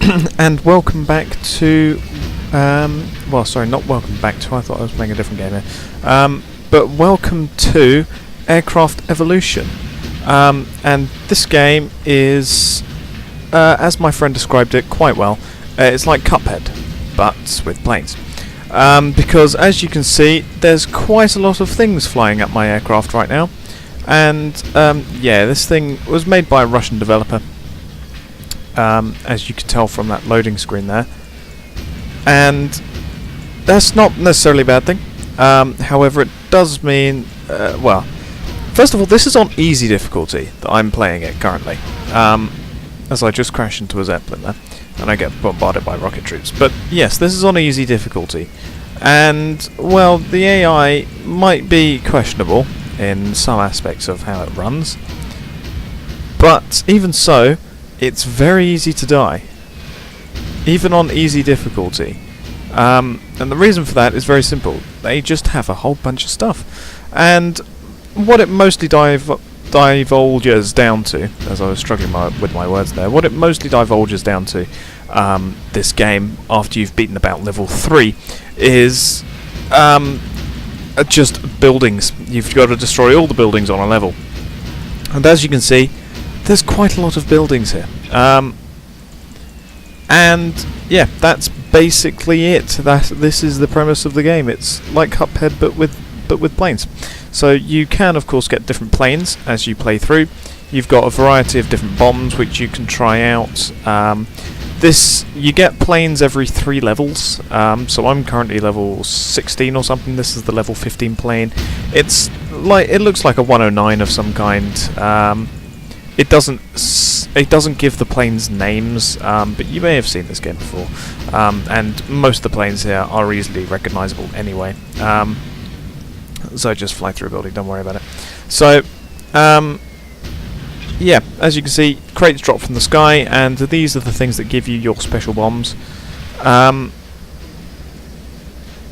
and welcome back to, well, sorry, not welcome back to, I thought I was playing a different game here, but welcome to Aircraft Evolution. And this game is, as my friend described it quite well, it's like Cuphead, but with planes. Because as you can see, there's quite a lot of things flying at my aircraft right now. And yeah, this thing was made by a Russian developer, as you can tell from that loading screen there. And that's not necessarily a bad thing. However, it does mean, well, first of all, this is on easy difficulty that I'm playing it currently. As I just crashed into a Zeppelin there, and I get bombarded by rocket troops. But yes, this is on easy difficulty. And, well, the AI might be questionable in some aspects of how it runs. But even so, it's very easy to die, even on easy difficulty. And the reason for that is very simple. They just have a whole bunch of stuff. And what it mostly divulges down to, as I was struggling with my words there, what it mostly divulges down to, this game, after you've beaten about level 3, is just buildings. You've got to destroy all the buildings on a level. And as you can see, there's quite a lot of buildings here. And yeah, that's basically it. This is the premise of the game. It's like Cuphead, but with planes. So you can, of course, get different planes as you play through. You've got a variety of different bombs which you can try out. You get planes every 3 levels. So I'm currently level 16 or something. This is the level 15 plane. It looks like a 109 of some kind. It doesn't give the planes names, but you may have seen this game before. And most of the planes here are easily recognizable anyway. So just fly through a building, don't worry about it. So, yeah, as you can see, crates drop from the sky, and these are the things that give you your special bombs.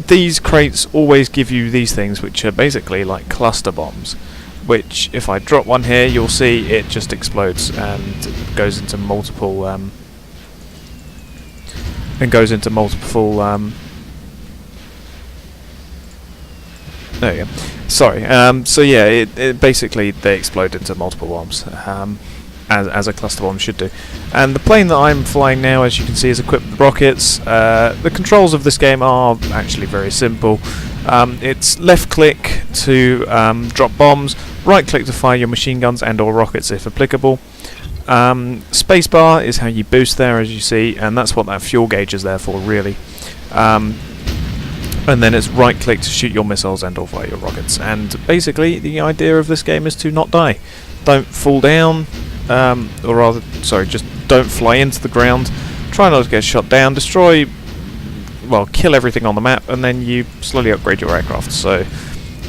These crates always give you these things, which are basically like cluster bombs, which, if I drop one here, you'll see it just explodes and goes into multiple, there you go. Sorry. So yeah, it basically they explode into multiple bombs, as a cluster bomb should do. And the plane that I'm flying now, as you can see, is equipped with rockets. The controls of this game are actually very simple. It's left click to drop bombs, right click to fire your machine guns and/or rockets if applicable. Spacebar is how you boost there, as you see, and that's what that fuel gauge is there for, really. And then it's right click to shoot your missiles and/or fire your rockets. And basically, the idea of this game is to not die. Don't fall down, or rather, sorry, just don't fly into the ground. Try not to get shot down. Destroy, well, kill everything on the map, and then you slowly upgrade your aircraft. So,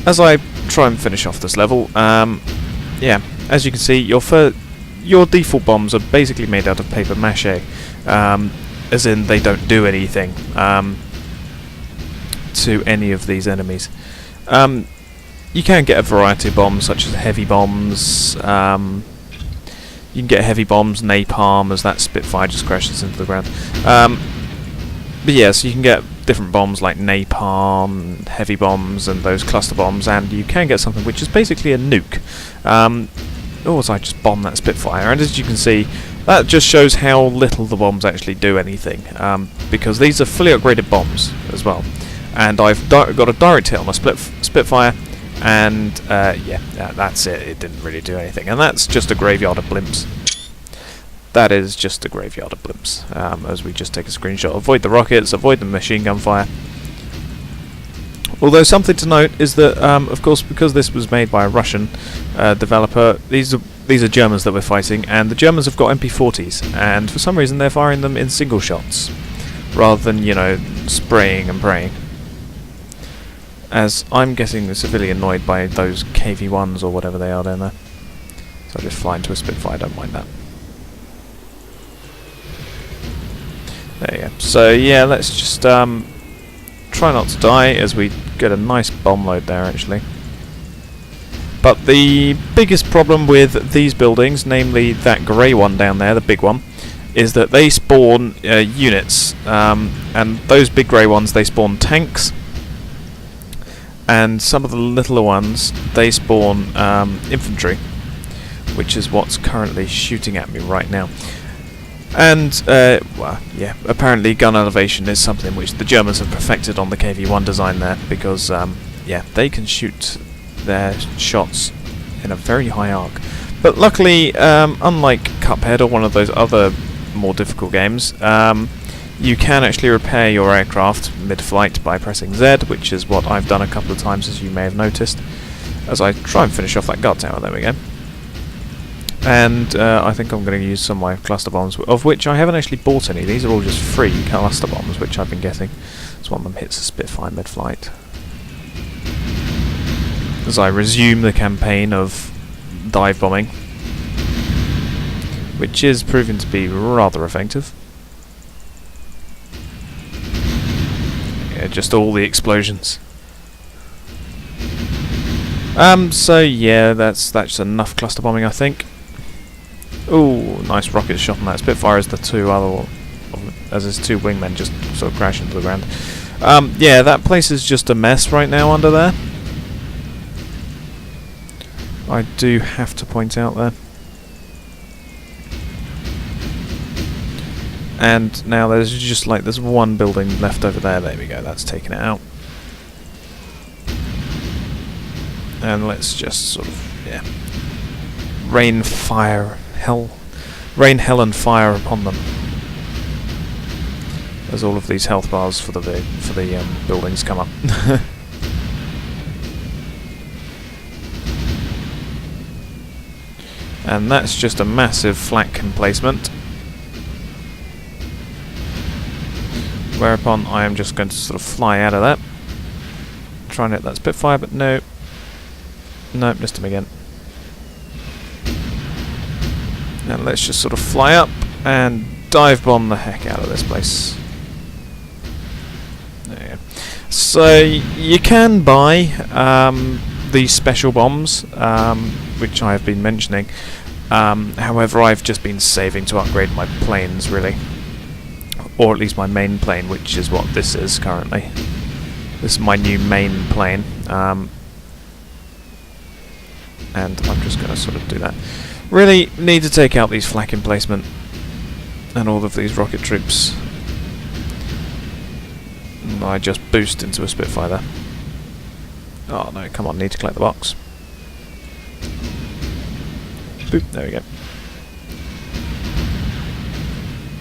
as I try and finish off this level, yeah, as you can see, your default bombs are basically made out of paper mache, as in they don't do anything to any of these enemies. You can get a variety of bombs, such as heavy bombs. You can get heavy bombs, napalm, as that Spitfire just crashes into the ground. But yeah, so you can get different bombs like napalm, heavy bombs, and those cluster bombs, and you can get something which is basically a nuke. Oh, so I just bombed that Spitfire, and as you can see, that just shows how little the bombs actually do anything, because these are fully upgraded bombs as well. And I've got a direct hit on a Spitfire, and yeah, that's it. It didn't really do anything, and that's just a graveyard of blimps. That is just a graveyard of blimps, as we just take a screenshot. Avoid the rockets, avoid the machine gun fire. Although something to note is that, of course, because this was made by a Russian developer, these are Germans that we're fighting, and the Germans have got MP40s, and for some reason they're firing them in single shots, rather than, you know, spraying and praying. As I'm getting severely annoyed by those KV-1s or whatever they are down there. So I just fly into a Spitfire, don't mind that. There you go. So yeah, let's just try not to die, as we get a nice bomb load there actually. But the biggest problem with these buildings, namely that grey one down there, the big one, is that they spawn units, and those big grey ones, they spawn tanks, and some of the littler ones, they spawn infantry, which is what's currently shooting at me right now. And, well, yeah, apparently gun elevation is something which the Germans have perfected on the KV-1 design there, because, yeah, they can shoot their shots in a very high arc. But luckily, unlike Cuphead or one of those other more difficult games, you can actually repair your aircraft mid-flight by pressing Z, which is what I've done a couple of times, as you may have noticed, as I try and finish off that guard tower. There we go. And I think I'm going to use some of my cluster bombs, of which I haven't actually bought any. These are all just free cluster bombs, which I've been getting. So one of them hits a Spitfire mid-flight. As I resume the campaign of dive bombing, which is proving to be rather effective. Yeah, just all the explosions. So yeah, that's enough cluster bombing, I think. Ooh, nice rocket shot on that Spitfire as the two his two wingmen just sort of crash into the ground. Yeah, that place is just a mess right now under there. I do have to point out there. And now there's just like there's one building left over there. There we go, that's taken it out. And let's just sort of, yeah, rain hell and fire upon them. As all of these health bars for the buildings come up. And that's just a massive flak emplacement. Whereupon I am just going to sort of fly out of that. Try and hit that Spitfire, but no. No, missed him again. And let's just sort of fly up and dive bomb the heck out of this place. There you go. So you can buy these special bombs, which I have been mentioning. However, I've just been saving to upgrade my planes, really. Or at least my main plane, which is what this is currently. This is my new main plane. And I'm just going to sort of do that. Really need to take out these flak emplacement and all of these rocket troops. And I just boost into a Spitfire there. Oh no, come on, need to collect the box. Boop, there we go.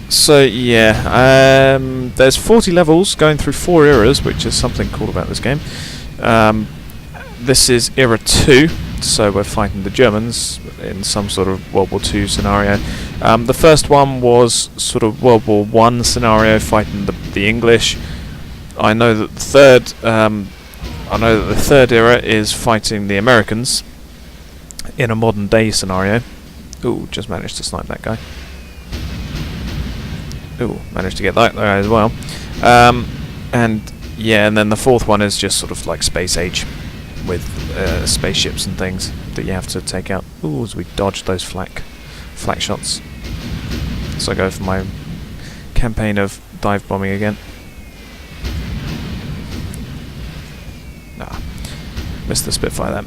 So yeah, there's 40 levels going through 4 eras, which is something cool about this game. This is Era 2, so we're fighting the Germans in some sort of World War II scenario. The first one was sort of World War I scenario, fighting the English. I know that the third era is fighting the Americans in a modern day scenario. Ooh, just managed to snipe that guy. Ooh, managed to get that guy as well. And yeah, and then the fourth one is just sort of like space age, with spaceships and things that you have to take out. Ooh, as we dodged those flak shots. So I go for my campaign of dive bombing again. Nah, missed the Spitfire there.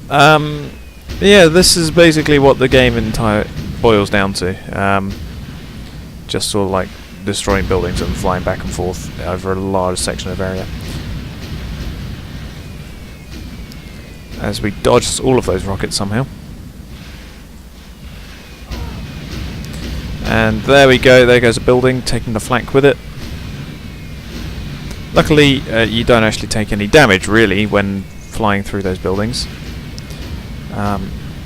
Yeah, this is basically what the game boils down to. Just sort of like destroying buildings and flying back and forth over a large section of area. As we dodge all of those rockets somehow. And there we go, there goes a building, taking the flak with it. Luckily, you don't actually take any damage, really, when flying through those buildings.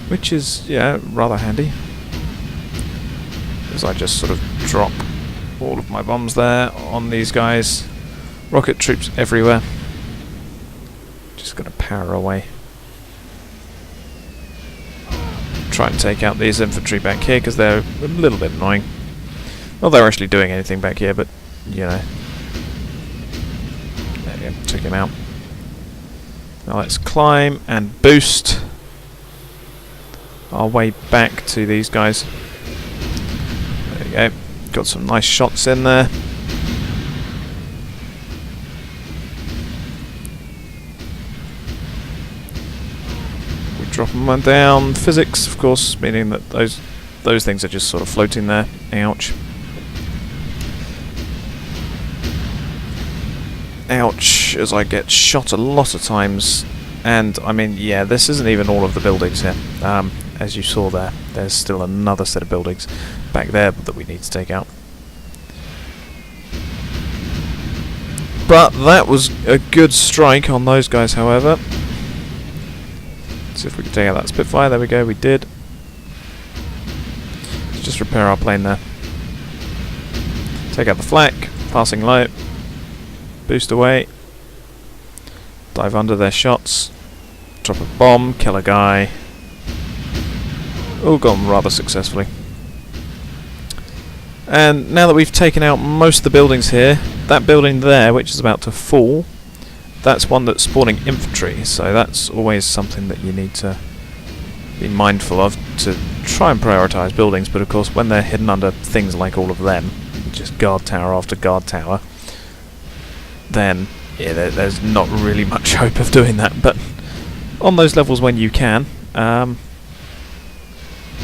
Which is, yeah, rather handy. As I just sort of drop all of my bombs there on these guys. Rocket troops everywhere. Just gonna power away. Try and take out these infantry back here because they're a little bit annoying. Not they're actually doing anything back here, but you know. There we go, took him out. Now let's climb and boost our way back to these guys. There we go. Got some nice shots in there. We drop them down. Physics, of course, meaning that those things are just sort of floating there. Ouch. Ouch, as I get shot a lot of times. And, I mean, yeah, this isn't even all of the buildings here. As you saw there, there's still another set of buildings back there that we need to take out. But that was a good strike on those guys, however. Let's see if we can take out that Spitfire. There we go, we did. Let's just repair our plane there. Take out the flak, passing light. Boost away. Dive under their shots. Drop a bomb, kill a guy. All gone rather successfully. And now that we've taken out most of the buildings here, that building there, which is about to fall, that's one that's spawning infantry, so that's always something that you need to be mindful of to try and prioritise buildings, but of course when they're hidden under things like all of them, just guard tower after guard tower, then yeah, there's not really much hope of doing that, but on those levels when you can,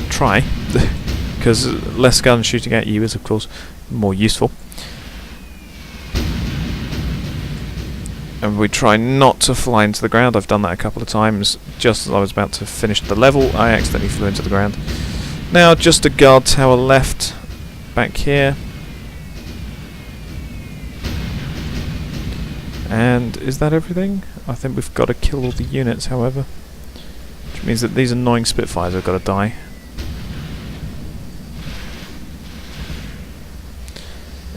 try, because less guns shooting at you is of course more useful. And we try not to fly into the ground. I've done that a couple of times. Just as I was about to finish the level, I accidentally flew into the ground. Now just a guard tower left back here. And is that everything? I think we've got to kill all the units, however. Which means that these annoying Spitfires have got to die.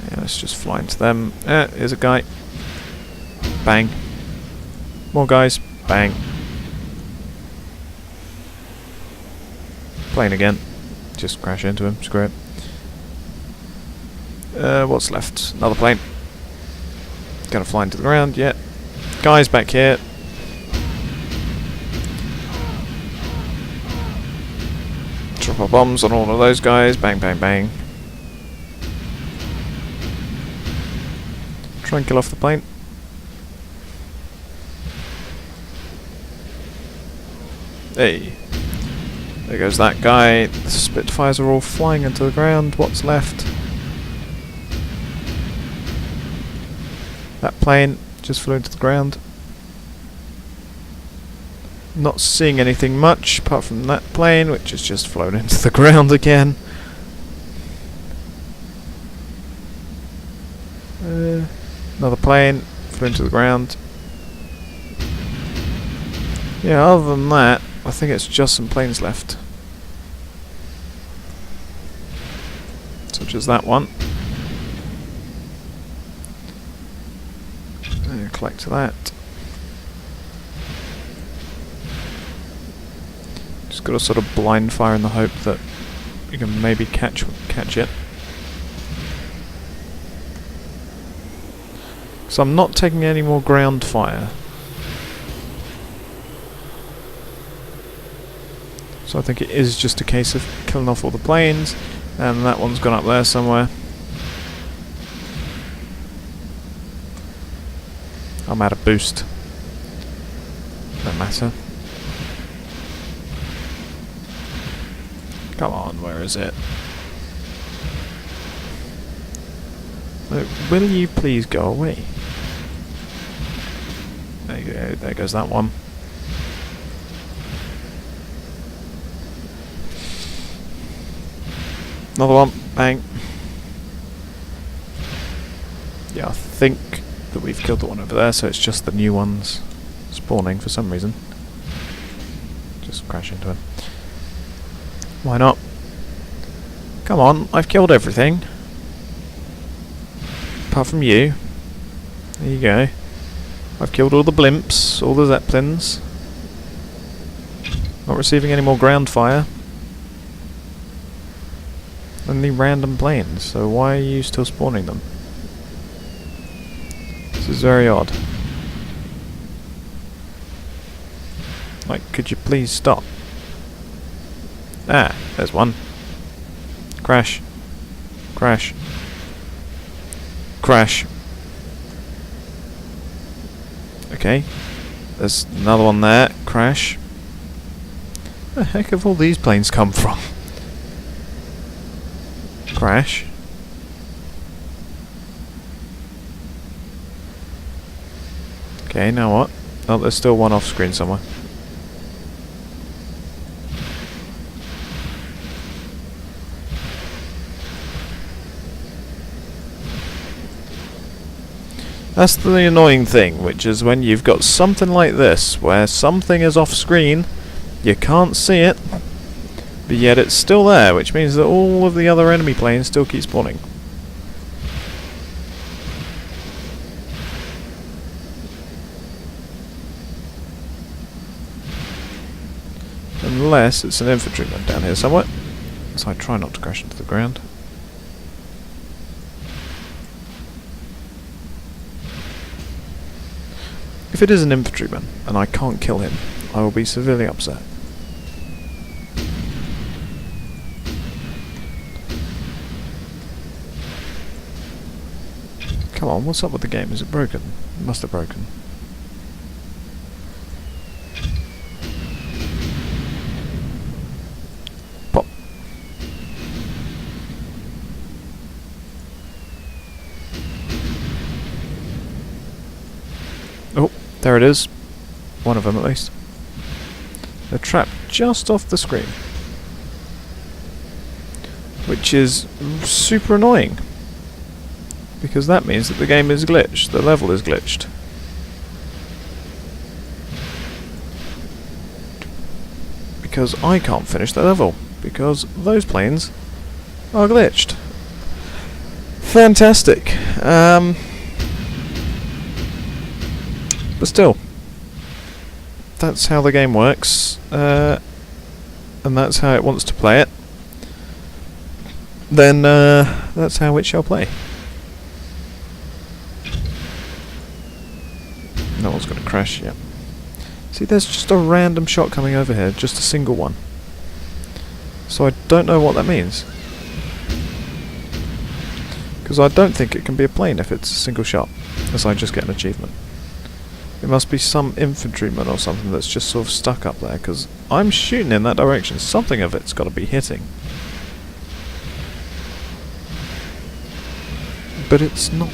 Yeah, let's just fly into them. Here's a guy. Bang. More guys. Bang. Plane again. Just crash into him. Screw it. What's left? Another plane. Gonna fly into the ground. Yeah. Guys back here. Drop our bombs on all of those guys. Bang, bang, bang. Try and kill off the plane. Hey, there goes that guy. The Spitfires are all flying into the ground. What's left? That plane just flew into the ground. Not seeing anything much apart from that plane, which has just flown into the ground again. Another plane flew into the ground. Yeah, other than that, I think it's just some planes left. Such as that one. Collect that. Just got to sort of blind fire in the hope that you can maybe catch it. So I'm not taking any more ground fire. So I think it is just a case of killing off all the planes, and that one's gone up there somewhere. I'm out of boost. No matter. Come on, where is it? Will you please go away? There you go, there goes that one. Another one, bang. Yeah, I think that we've killed the one over there, so it's just the new ones spawning for some reason. Just crash into it. Why not? Come on, I've killed everything. Apart from you. There you go. I've killed all the blimps, all the zeppelins. Not receiving any more ground fire. Only random planes, so why are you still spawning them? This is very odd. Like, could you please stop? Ah, there's one. Crash. Crash. Crash. Okay. There's another one there. Crash. Where the heck have all these planes come from? Crash. Okay, now what? Oh, there's still one off screen somewhere. That's the annoying thing, which is when you've got something like this, where something is off screen, you can't see it, but yet it's still there, which means that all of the other enemy planes still keep spawning. Unless it's an infantryman down here somewhere, so I try not to crash into the ground. If it is an infantryman and I can't kill him, I will be severely upset. Come on, what's up with the game? Is it broken? It must have broken. Pop. Oh, there it is. One of them at least. They're trapped just off the screen, which is super annoying, because that means that the game is glitched, the level is glitched. Because I can't finish the level, because those planes are glitched. Fantastic. But still, that's how the game works, and that's how it wants to play it. Then that's how it shall play. No one's going to crash yet. See, there's just a random shot coming over here, just a single one. So I don't know what that means. Because I don't think it can be a plane if it's a single shot, as I just get an achievement. It must be some infantryman or something that's just sort of stuck up there, because I'm shooting in that direction. Something of it's got to be hitting. But it's not.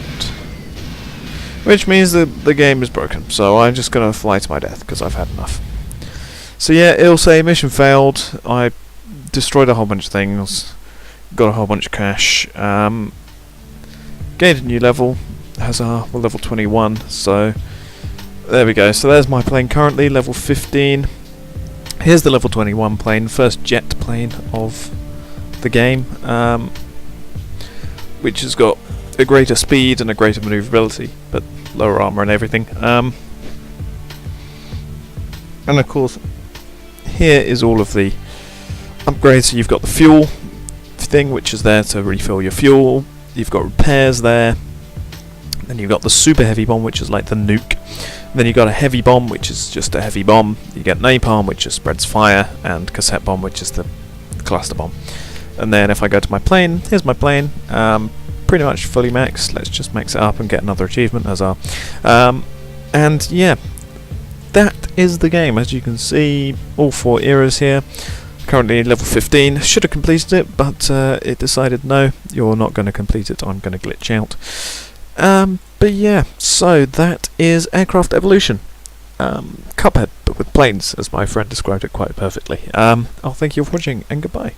Which means that the game is broken, so I'm just going to fly to my death, because I've had enough. So yeah, it'll say mission failed. I destroyed a whole bunch of things, got a whole bunch of cash, gained a new level, huzzah, we're level 21, so there we go. So there's my plane currently, level 15. Here's the level 21 plane, first jet plane of the game, which has got a greater speed and a greater manoeuvrability, but lower armour and everything. And of course, here is all of the upgrades. So you've got the fuel thing, which is there to refill your fuel. You've got repairs there. Then you've got the super heavy bomb, which is like the nuke. Then you've got a heavy bomb, which is just a heavy bomb. You get napalm, which just spreads fire, and cassette bomb, which is the cluster bomb. And then if I go to my plane, here's my plane. Pretty much fully maxed. Let's just max it up and get another achievement, huzzah. And yeah, that is the game. As you can see, all 4 eras here. Currently level 15. Should have completed it, but it decided no, you're not going to complete it. I'm going to glitch out. But yeah, so that is Aircraft Evolution. Cuphead, but with planes, as my friend described it quite perfectly. I'll thank you for watching, and goodbye.